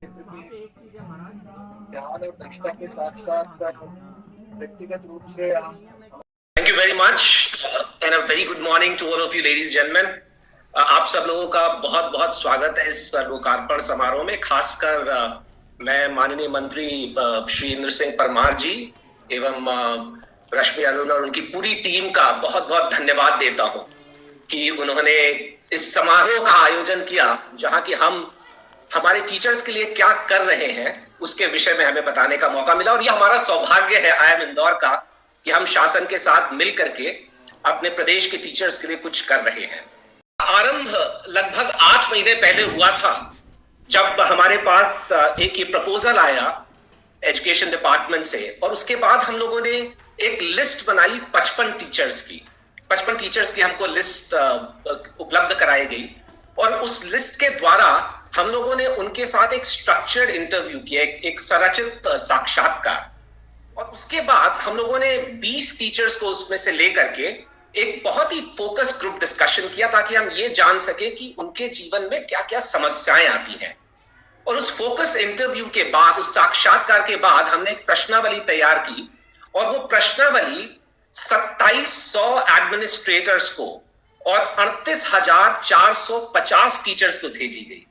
वहाँ पे एक चीज है महाराज। ज्ञान और दक्षता के साथ साथ व्यक्तिगत रूप से हम Thank you very much and a very good morning to all of you ladies and gentlemen. आप सब लोगों का बहुत बहुत स्वागत है इस लोकार्पण समारोह में। खासकर मैं माननीय मंत्री श्री इंद्र सिंह परमार जी एवं रश्मि अरुण और उनकी पूरी टीम का बहुत बहुत धन्यवाद देता हूं कि उन्होंने इस समारोह का आयोजन किया जहां कि हम हमारे टीचर्स के लिए क्या कर रहे हैं उसके विषय में हमें बताने का मौका मिला। और यह हमारा सौभाग्य है IIM इंदौर का कि हम शासन के साथ मिल करके अपने प्रदेश के टीचर्स के लिए कुछ कर रहे हैं। आरंभ लगभग 8 महीने पहले हुआ था जब हमारे पास एक ये प्रपोजल आया एजुकेशन डिपार्टमेंट से, और उसके बाद हम लोगों ने एक लिस्ट बनाई 55 टीचर्स की। 55 टीचर्स की हमको लिस्ट उपलब्ध कराई गई और उस लिस्ट के द्वारा हम लोगों ने उनके साथ एक स्ट्रक्चर्ड इंटरव्यू किया, एक संरचित साक्षात्कार। और उसके बाद हम लोगों ने 20 टीचर्स को उसमें से लेकर के एक बहुत ही फोकस ग्रुप डिस्कशन किया ताकि हम ये जान सके कि उनके जीवन में क्या क्या समस्याएं आती हैं। और उस फोकस इंटरव्यू के बाद, उस साक्षात्कार के बाद हमने एक प्रश्नावली तैयार की और वो प्रश्नावली 2700 एडमिनिस्ट्रेटर्स को और 38,450 टीचर्स को भेजी गई।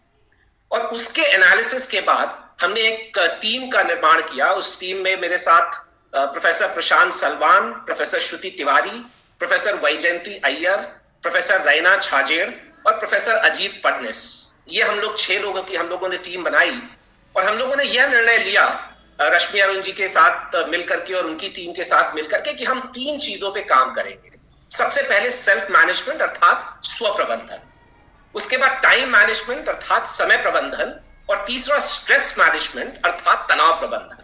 और उसके एनालिसिस के बाद हमने एक टीम का निर्माण किया। उस टीम में मेरे साथ प्रोफेसर प्रशांत सलवान, प्रोफेसर श्रुति तिवारी, प्रोफेसर वैजयंती अय्यर, प्रोफेसर रैना छाजेड़ और प्रोफेसर अजीत फडनिस। ये हम लोग 6 लोगों की हम लोगों ने टीम बनाई और हम लोगों ने यह निर्णय लिया रश्मि अरुण जी के साथ मिलकर के और उनकी टीम के साथ मिलकर के कि हम 3 चीजों पे काम करेंगे। सबसे पहले सेल्फ मैनेजमेंट अर्थात स्व प्रबंधन, उसके बाद टाइम मैनेजमेंट अर्थात समय प्रबंधन, और तीसरा स्ट्रेस मैनेजमेंट अर्थात तनाव प्रबंधन।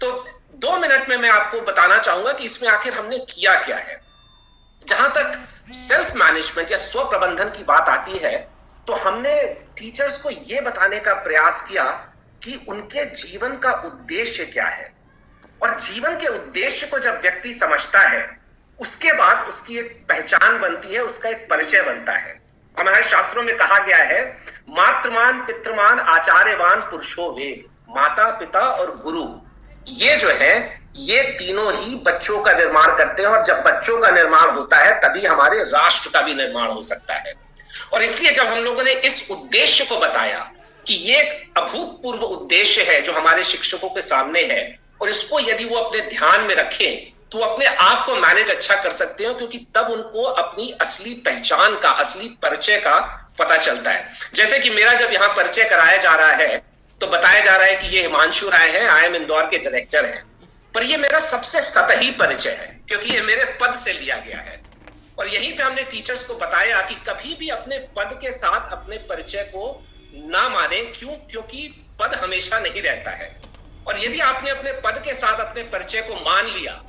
तो 2 मिनट में मैं आपको बताना चाहूंगा कि इसमें आखिर हमने किया क्या है। जहां तक सेल्फ मैनेजमेंट या स्व प्रबंधन की बात आती है तो हमने टीचर्स को यह बताने का प्रयास किया कि उनके जीवन का उद्देश्य क्या है। और जीवन के उद्देश्य को जब व्यक्ति समझता है उसके बाद उसकी एक पहचान बनती है, उसका एक परिचय बनता है। हमारे शास्त्रों में कहा गया है, मातृमान पितृमान आचार्यवान पुरुषो वेद, माता पिता और गुरु ये जो है ये तीनों ही बच्चों का निर्माण करते हैं। और जब बच्चों का निर्माण होता है तभी हमारे राष्ट्र का भी निर्माण हो सकता है। और इसलिए जब हम लोगों ने इस उद्देश्य को बताया कि ये एक अभूतपूर्व उद्देश्य है जो हमारे शिक्षकों के सामने है और इसको यदि वो अपने ध्यान में रखें तो अपने आप को मैनेज अच्छा कर सकते हो, क्योंकि तब उनको अपनी असली पहचान का, असली परिचय का पता चलता है। जैसे कि मेरा जब यहाँ परिचय कराया जा रहा है तो बताया जा रहा है कि ये हिमांशु राय है, IIM इंदौर के डायरेक्टर हैं, पर ये मेरा सबसे सतही परिचय है क्योंकि ये मेरे पद से लिया गया है। और यहीं पे हमने टीचर्स को बताया कि कभी भी अपने पद के साथ अपने परिचय को ना माने। क्यों? क्योंकि पद हमेशा नहीं रहता है। और यदि आपने अपने पद के साथ अपने परिचय को मान लिया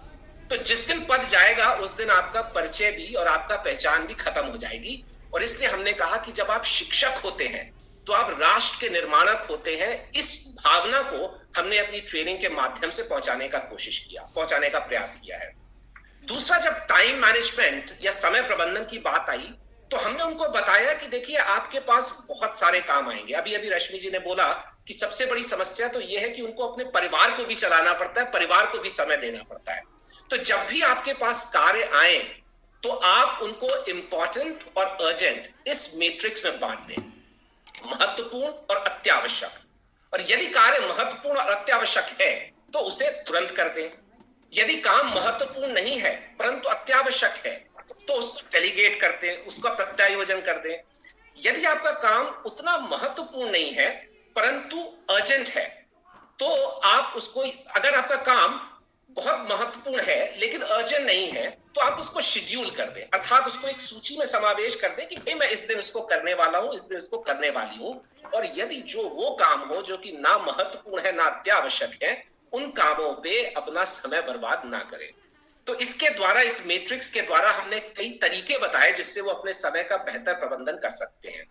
तो जिस दिन पद जाएगा उस दिन आपका परिचय भी और आपका पहचान भी खत्म हो जाएगी। और इसलिए हमने कहा कि जब आप शिक्षक होते हैं तो आप राष्ट्र के निर्माणक होते हैं। इस भावना को हमने अपनी ट्रेनिंग के माध्यम से पहुंचाने का प्रयास किया है। दूसरा, जब टाइम मैनेजमेंट या समय प्रबंधन की बात आई तो हमने उनको बताया कि देखिए आपके पास बहुत सारे काम आएंगे। अभी अभी रश्मि जी ने बोला कि सबसे बड़ी समस्या तो यह है कि उनको अपने परिवार को भी चलाना पड़ता है, परिवार को भी समय देना पड़ता है। तो जब भी आपके पास कार्य आए तो आप उनको इंपॉर्टेंट और अर्जेंट इस मैट्रिक्स में बांट दें, महत्वपूर्ण और अत्यावश्यक। और यदि कार्य महत्वपूर्ण और अत्यावश्यक है तो उसे तुरंत कर दें। यदि काम महत्वपूर्ण नहीं है परंतु अत्यावश्यक है तो उसको डेलीगेट कर दें, उसका प्रत्यायोजन कर दें। यदि आपका काम उतना महत्वपूर्ण नहीं है परंतु अर्जेंट है तो आप उसको, अगर आपका काम बहुत महत्वपूर्ण है लेकिन अर्जेंट नहीं है तो आप उसको शेड्यूल कर दें, अर्थात उसको एक सूची में समावेश कर दें कि भाई मैं इस दिन इसको करने वाला हूं, इस दिन इसको करने वाली हूं। और यदि जो वो काम हो जो कि ना महत्वपूर्ण है ना अत्यावश्यक है, उन कामों पे अपना समय बर्बाद ना करें। तो इसके द्वारा, इस मैट्रिक्स के द्वारा हमने कई तरीके बताए जिससे वो अपने समय का बेहतर प्रबंधन कर सकते हैं।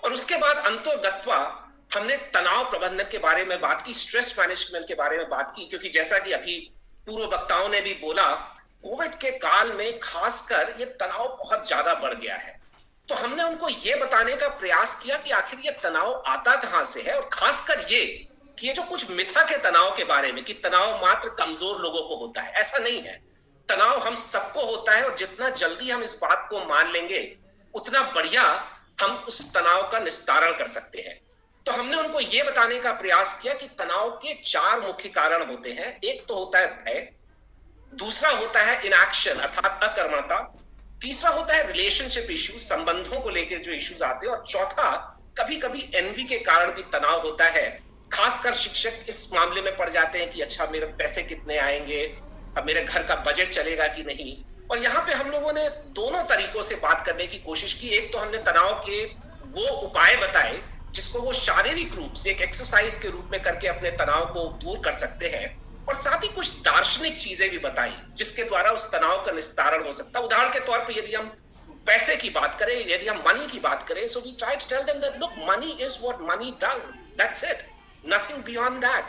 और उसके बाद अंतोगत्वा हमने तनाव प्रबंधन के बारे में बात की, स्ट्रेस मैनेजमेंट के बारे में बात की, क्योंकि जैसा कि अभी पूर्व वक्ताओं ने भी बोला, कोविड के काल में खासकर ये तनाव बहुत ज्यादा बढ़ गया है। तो हमने उनको ये बताने का प्रयास किया कि आखिर ये तनाव आता कहां से है, और खासकर ये कि ये जो कुछ मिथा के तनाव के बारे में कि तनाव मात्र कमजोर लोगों को होता है, ऐसा नहीं है। तनाव हम सबको होता है, और जितना जल्दी हम इस बात को मान लेंगे उतना बढ़िया हम उस तनाव का निस्तारण कर सकते हैं। तो हमने उनको यह बताने का प्रयास किया कि तनाव के 4 मुख्य कारण होते हैं। एक तो होता है भय, दूसरा होता है इनएक्शन अर्थात अकर्मणता, तीसरा होता है रिलेशनशिप इश्यूज, संबंधों को लेकर जो इश्यूज आते हैं, और चौथा कभी कभी एनवी के कारण भी तनाव होता है। खासकर शिक्षक इस मामले में पड़ जाते हैं कि अच्छा मेरे पैसे कितने आएंगे, अब मेरे घर का बजट चलेगा कि नहीं। और यहाँ पे हम लोगों ने दोनों तरीकों से बात करने की कोशिश की। एक तो हमने तनाव के वो उपाय बताए जिसको वो शारीरिक रूप से एक एक्सरसाइज के रूप में करके अपने तनाव को दूर कर सकते हैं, और साथ ही कुछ दार्शनिक चीजें भी बताई जिसके द्वारा उस तनाव का निस्तारण हो सकता है। उदाहरण के तौर पर यदि हम पैसे की बात करें, यदि हम मनी की बात करें, so we try to tell them that look money is what money does, that's it, nothing beyond that.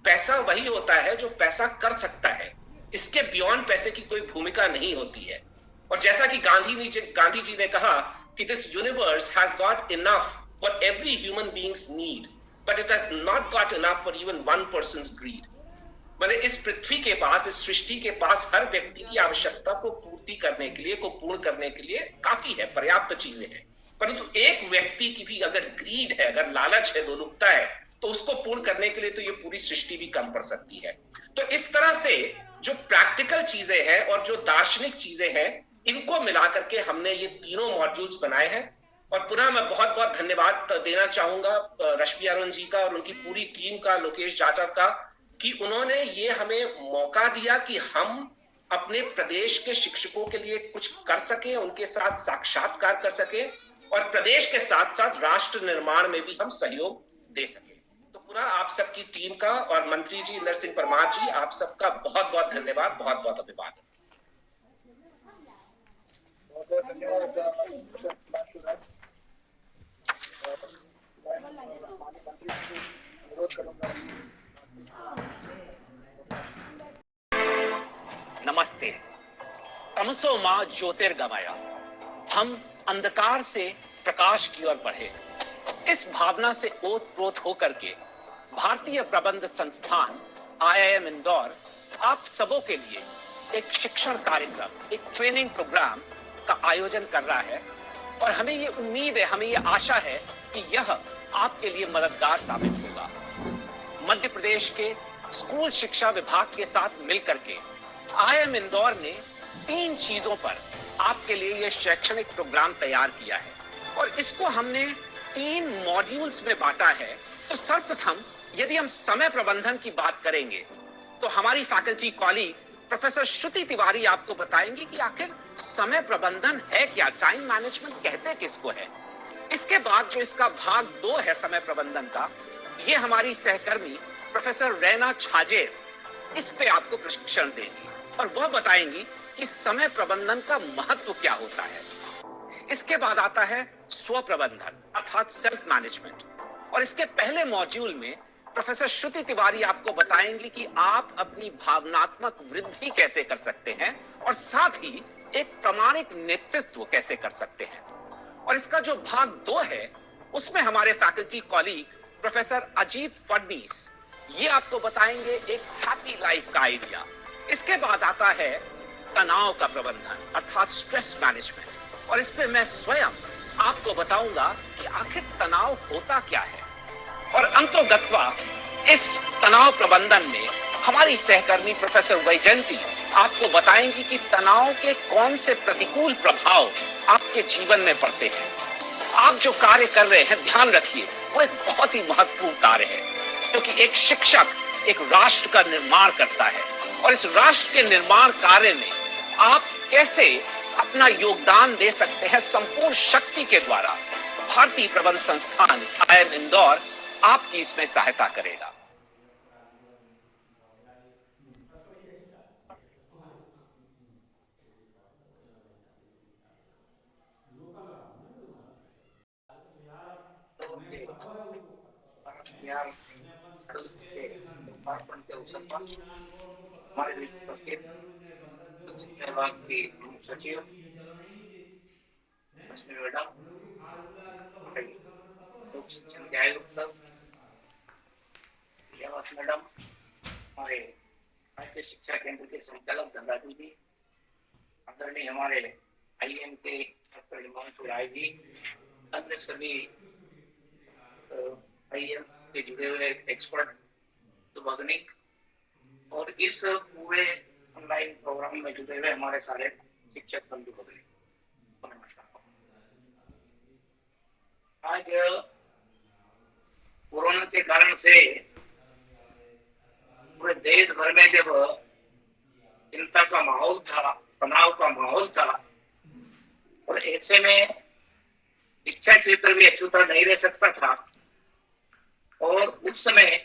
पैसा वही होता है जो पैसा कर सकता है, इसके बियॉन्ड पैसे की कोई भूमिका नहीं होती है। और जैसा कि गांधी जी ने कहा कि this universe has got enough for every human beings need, but it has not got enough for even one person's greed. मैंने इस पृथ्वी के पास, इस सृष्टि के पास हर व्यक्ति की आवश्यकता को पूर्ति करने के लिए, को पूर्ण करने के लिए काफी है, पर्याप्त चीजें हैं, परंतु एक व्यक्ति की भी अगर ग्रीड है, अगर लालच है, लोलुपता है, तो उसको पूर्ण करने के लिए तो ये पूरी सृष्टि भी कम पड़ सकती है। तो इस तरह से जो प्रैक्टिकल चीजें हैं और जो दार्शनिक चीजें हैं, इनको मिलाकर के हमने ये तीनों मॉड्यूल्स बनाए हैं। और पुनः मैं बहुत बहुत धन्यवाद देना चाहूंगा रश्मि अरुण जी का और उनकी पूरी टीम का, लोकेश जाटव का, कि उन्होंने ये हमें मौका दिया कि हम अपने प्रदेश के शिक्षकों के लिए कुछ कर सके, उनके साथ साक्षात्कार कर सके, और प्रदेश के साथ साथ राष्ट्र निर्माण में भी हम सहयोग दे सके। तो पुनः आप सबकी टीम का और मंत्री जी इंदर सिंह परमार जी, आप सबका बहुत बहुत धन्यवाद, बहुत बहुत अभिवादन। बहुत बहुत धन्यवाद। नमस्ते। तमसो मां ज्योतिर्गमय, हम अंधकार से प्रकाश की ओर बढ़े, इस भावना से ओतप्रोत होकर के भारतीय प्रबंध संस्थान IIM इंदौर आप सबों के लिए एक शिक्षण कार्यक्रम, एक ट्रेनिंग प्रोग्राम का आयोजन कर रहा है, और हमें ये उम्मीद है, हमें ये आशा है कि यह आपके लिए मददगार साबित होगा। मध्य प्रदेश के स्कूल शिक्षा विभाग के साथ मिलकर के IIM इंदौर ने 3 चीजों पर आपके लिए यह शैक्षणिक प्रोग्राम तैयार किया है, और इसको हमने 3 मॉड्यूल्स में बांटा है। तो सर्वप्रथम यदि हम समय प्रबंधन की बात करेंगे तो हमारी फैकल्टी कॉलीग प्रोफेसर श्रुति तिवारी आपको बताएंगे कि आखिर समय प्रबंधन है क्या, टाइम मैनेजमेंट कहते किसको है। इसके बाद जो इसका भाग 2 है समय प्रबंधन का, ये हमारी सहकर्मी प्रोफेसर रैना छाजेर इस पे आपको प्रशिक्षण देंगी, और वह बताएंगी कि समय प्रबंधन का महत्व क्या होता है। इसके बाद आता है स्व प्रबंधन अर्थात सेल्फ मैनेजमेंट, और इसके पहले मॉड्यूल में प्रोफेसर श्रुति तिवारी आपको बताएंगी कि आप अपनी भावनात्मक वृद्धि कैसे कर सकते हैं, और साथ ही एक प्रामाणिक नेतृत्व कैसे कर सकते हैं। और इसका जो भाग 2 है, उसमें हमारे faculty colleague professor Ajit Fadnavis ये आपको बताएंगे एक हैप्पी लाइफ का आइडिया। इसके बाद आता है तनाव का प्रबंधन अर्थात स्ट्रेस मैनेजमेंट, और इस पे मैं स्वयं आपको बताऊंगा कि आखिर तनाव होता क्या है। और अंतोगत्वा इस तनाव प्रबंधन में हमारी सहकर्मी प्रोफेसर वैजयंती आपको बताएंगी कि तनाव के कौन से प्रतिकूल प्रभाव आपके जीवन में पड़ते हैं। आप जो कार्य कर रहे हैं, ध्यान रखिए, वो एक बहुत ही महत्वपूर्ण कार्य है, क्योंकि एक शिक्षक एक राष्ट्र का निर्माण करता है, और इस राष्ट्र के निर्माण कार्य में आप कैसे अपना योगदान दे सकते हैं संपूर्ण शक्ति के द्वारा। भारतीय प्रबंध संस्थान IIM इंदौर आपकी इसमें सहायता करेगा। हमारे सचिव लक्ष्मी मैडम, लोक शिक्षण के आयुक्त मैडम, हमारे राज्य शिक्षा केंद्र के संचालक धनराजू जी, आदरणीय हमारे IIM के डॉक्टर हिमांशु राय जी, अन्य सभी IIM के जुड़े हुए एक्सपर्ट सुभगनी और इस पूरे ऑनलाइन प्रोग्राम में जुड़े हुए हमारे सारे शिक्षक बंधु भगिनी, नमस्कार। आज कोरोना के कारण से पूरे देश भर में जब चिंता का माहौल था, तनाव का माहौल था, और ऐसे में शिक्षा क्षेत्र भी अछूता नहीं रह सकता था, और उस समय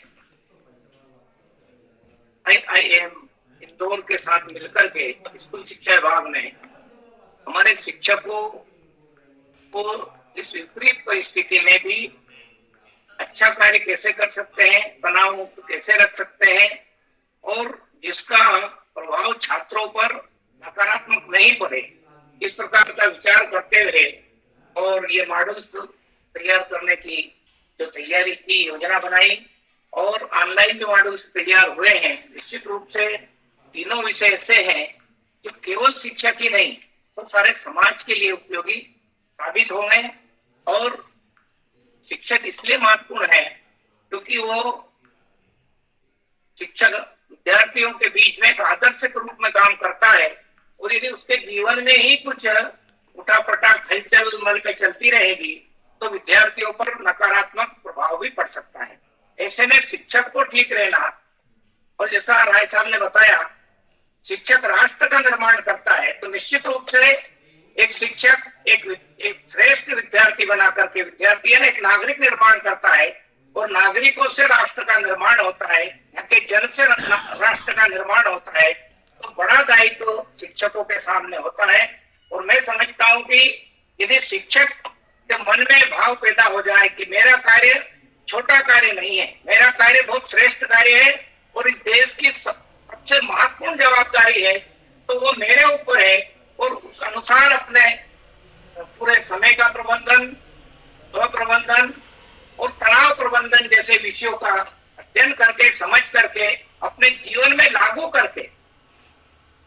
IIM इंदौर के साथ मिलकर के स्कूल शिक्षा विभाग ने हमारे शिक्षकों को इस विपरीत परिस्थिति में भी अच्छा कार्य कैसे कर सकते हैं, तनाव मुक्त कैसे रख सकते हैं, और जिसका प्रभाव छात्रों पर नकारात्मक नहीं पड़े, इस प्रकार का विचार करते हुए और ये मॉडल तैयार करने की जो तैयारी की योजना बनाई, और ऑनलाइन जो मॉडल्स तैयार हुए हैं, निश्चित रूप से तीनों विषय ऐसे हैं जो केवल शिक्षक ही नहीं, तो सारे समाज के लिए उपयोगी साबित होंगे। और शिक्षक इसलिए महत्वपूर्ण है क्योंकि वो शिक्षक विद्यार्थियों के बीच में एक आदर्श के रूप में काम करता है, और यदि उसके जीवन में ही कुछ उठापटाख हलचल मन में चलती रहेगी तो विद्यार्थियों पर नकारात्मक प्रभाव भी पड़ सकता है। ऐसे में शिक्षक को ठीक रहना, और जैसा राय साहब ने बताया, शिक्षक राष्ट्र का निर्माण करता है, तो निश्चित रूप से एक शिक्षक एक श्रेष्ठ विद्यार्थी बना करके विद्यार्थी एक नागरिक निर्माण करता है, और नागरिकों से राष्ट्र का निर्माण होता है, यहाँ के जन से राष्ट्र का निर्माण होता है। तो बड़ा दायित्व तो शिक्षकों के सामने होता है, और मैं समझता हूँ कि यदि शिक्षक के मन में भाव पैदा हो जाए कि मेरा कार्य छोटा कार्य नहीं है, मेरा कार्य बहुत श्रेष्ठ कार्य है और इस देश की सबसे महत्वपूर्ण जवाबदारी है, तो वो मेरे ऊपर है, और उस अनुसार अपने पूरे समय का प्रबंधन, स्व प्रबंधन और तनाव प्रबंधन जैसे विषयों का अध्ययन करके, समझ करके, अपने जीवन में लागू करके,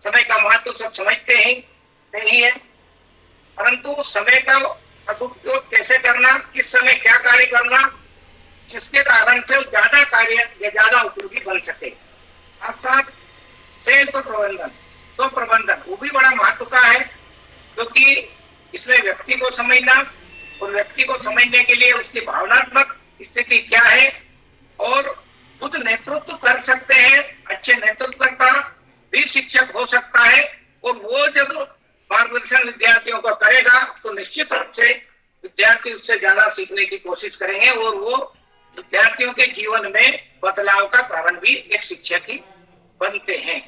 समय का महत्व सब समझते ही नहीं है, परंतु समय का सदुपयोग कैसे करना, किस समय क्या कार्य करना, जिसके कारण से ज्यादा कार्य या ज्यादा उपयोगी बन सके। साथ साथ सेल्फ प्रबंधन, स्व प्रबंधन, वो भी बड़ा महत्व का है, क्योंकि इसमें व्यक्ति को समझना, और व्यक्ति को समझने के लिए उसकी भावनात्मक स्थिति क्या है, और खुद नेतृत्व कर सकते हैं, अच्छे नेतृत्वकर्ता भी शिक्षक हो सकता है, और वो जब मार्गदर्शन विद्यार्थियों का करेगा तो निश्चित रूप से विद्यार्थी उससे ज्यादा सीखने की कोशिश करेंगे, और वो विद्यार्थियों के जीवन में बदलाव का कारण भी एक शिक्षक ही बनते हैं।